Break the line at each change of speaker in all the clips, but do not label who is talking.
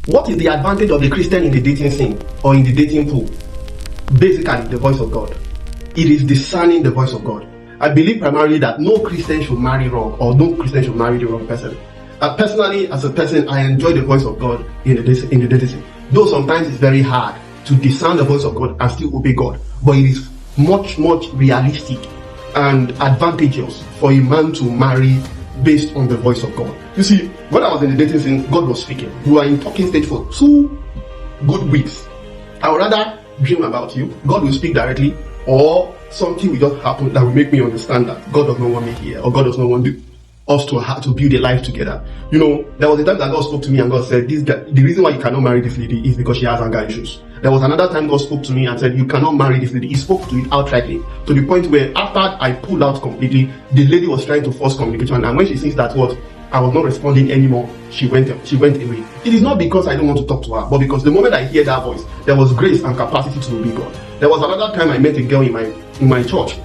What is the advantage of the Christian in the dating scene or in the dating pool? Basically, the voice of God. It is discerning the voice of God. I believe primarily that no Christian should marry wrong, or no Christian should marry the wrong person. Personally, as a person, I enjoy the voice of God in the dating scene. Though sometimes it's very hard to discern the voice of God and still obey God, but it is much realistic and advantageous for a man to marry based on the voice of God. You see, when I was in the dating scene, God was speaking. We were in talking stage for 2 good weeks. I would rather dream about you. God will speak directly, or something will just happen that will make me understand that God does not want me here, or God does not want us to build a life together. You know, there was a time that God spoke to me and God said, "This guy, the reason why you cannot marry this lady is because she has anger issues." There was another time God spoke to me and said, "You cannot marry this lady." He spoke to it outrightly, to the point where after I pulled out completely, the lady was trying to force communication, and when she sees that I was not responding anymore, she went away. It is not because I don't want to talk to her, but because the moment I hear that voice, there was grace and capacity to obey God. There was another time I met a girl in my church,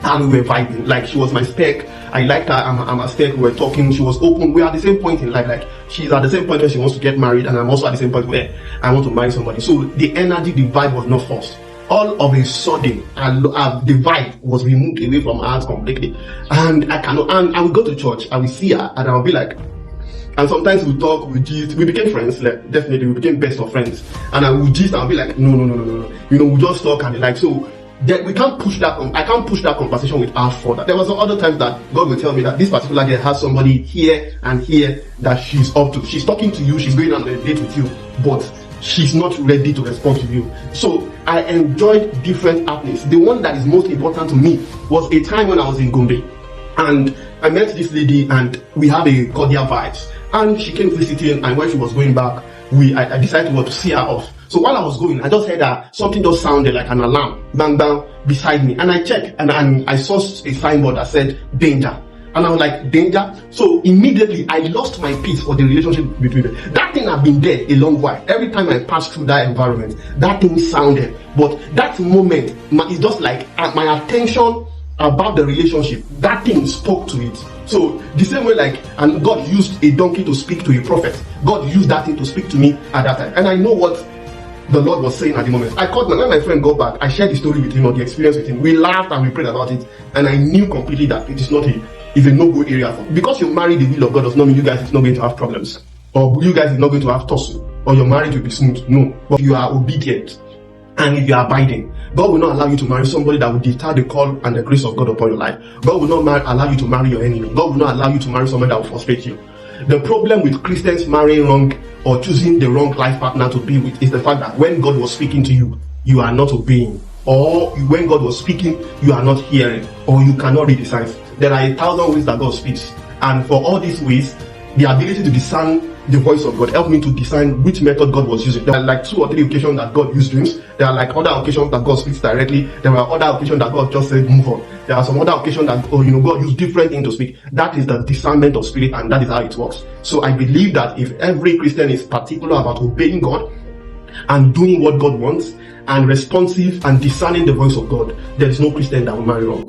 and we were vibing. Like, she was my spec. I liked her. I'm a spec. We were talking. She was open. We are at the same point in life. Like, she's at the same point where she wants to get married, and I'm also at the same point where I want to marry somebody. So the energy, the vibe was not forced. All of a sudden, the vibe was removed away from her heart completely, and I cannot. And I will go to church. I will see her, and I will be like. And sometimes we talk, we gist, we became friends, like, definitely, we became best of friends. And I would gist, and I'll be like, no. You know, we just talk and like, so that we can't push that, I can't push that conversation with her further. There was some other times that God will tell me that this particular girl has somebody here and here that she's up to. She's talking to you, she's going on a date with you, but she's not ready to respond to you. So I enjoyed different happenings. The one that is most important to me was a time when I was in Gombe, and I met this lady and we had a cordial vibes. And she came visiting, and when she was going back, I decided to see her off. So while I was going, I just heard that something just sounded like an alarm, bang bang, beside me. And I checked, and I saw a signboard that said danger. And I was like, danger? So immediately I lost my peace for the relationship between them. That thing had been there a long while. Every time I passed through that environment, that thing sounded. But that moment, it's just like my attention about the relationship, that thing spoke to it. So the same way, like, and God used a donkey to speak to a prophet, God used that thing to speak to me at that time. And I know what the Lord was saying at the moment. I called when my friend got back, I shared the story with him, or the experience with him. We laughed and we prayed about it, and I knew completely that it is not it's a no-go area for. Because you marry the will of God does not mean you guys is not going to have problems, or you guys is not going to have tussle, or your marriage will be smooth. No, but you are obedient. And if you are abiding, God will not allow you to marry somebody that will deter the call and the grace of God upon your life. God will not allow you to marry your enemy. God will not allow you to marry someone that will frustrate you. The problem with Christians marrying wrong or choosing the wrong life partner to be with is the fact that when God was speaking to you, you are not obeying. Or when God was speaking, you are not hearing, or you cannot read the signs. There are 1,000 ways that God speaks. And for all these ways, the ability to discern the voice of God helped me to discern which method God was using. There are like 2 or 3 occasions that God used dreams. There are like other occasions that God speaks directly. There are other occasions that God just said move on. There are some other occasions that God used different things to speak. That is the discernment of spirit, and that is how it works. So I believe that if every Christian is particular about obeying God and doing what God wants, and responsive and discerning the voice of God, there is no Christian that will marry wrong.